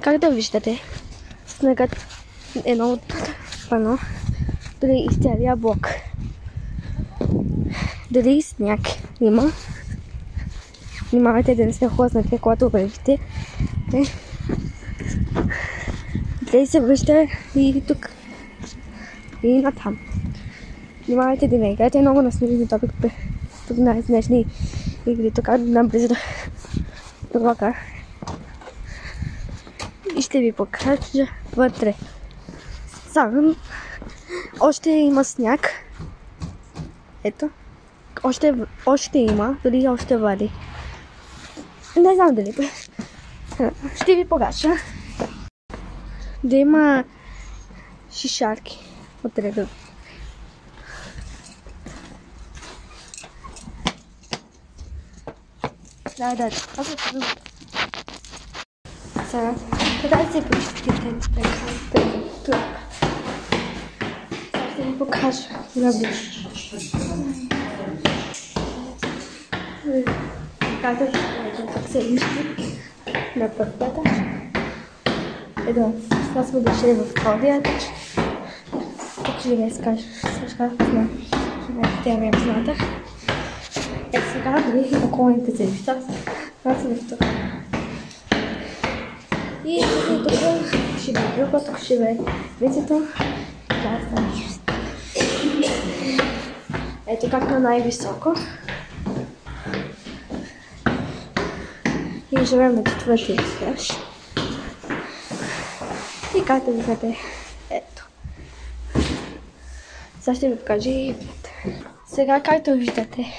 Как да виждате, снегът е много пано, дори из целия блок. Дори сняг има. Внимавайте да не се хлъзнете, когато вървите. Дали се вижда и тук, и натам. Внимавайте да не играйте много на снежни топик на снежни игри, тук наблизо до блока. И ще ви покажа вътре. Сам още има сняг. Ето. Още има, дори още вали. Не знам дали. Ще ви покажа. Да има шишарки вътре. Да. Сега, да се почистите тук. Сега ще ви покажа наблизо. Казах, как се вижда на първия етаж. Ето, сега сме дошли в втория етаж. Тук ще ви разкажа. Сега тя ми е позната. Ето сега дори околните селища са тук. И тук ще ви друга, тук ще ви вицето. Ето как на най-високо. И живеем на четвъртия етаж. И както виждате, ето. Сега ще ви покажа и сега както виждате.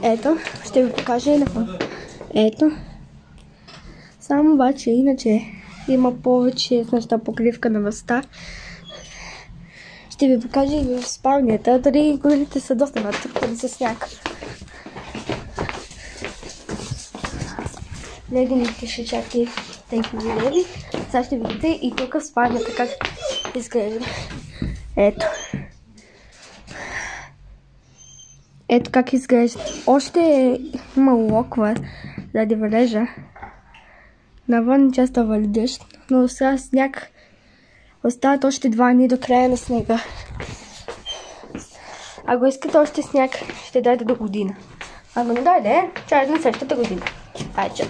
Ето, ще ви покажа и навън. Ето. Само обаче, иначе има повече неща покривка на връста. Ще ви покажа и в спалнята, дори горите са доста натрупани с сняг. Ледените шишарки, тези леди. Сега ще видите и тук в спалнята как изглежда. Ето. Ето как изглежда. Още има локва заради валежа. Навън често вали дъжд, но сега сняг. Остават още 2 дни до края на снега. Ако искате още сняг, ще дойде до година. Ако не дойде, чакайте на следващата година. Айде.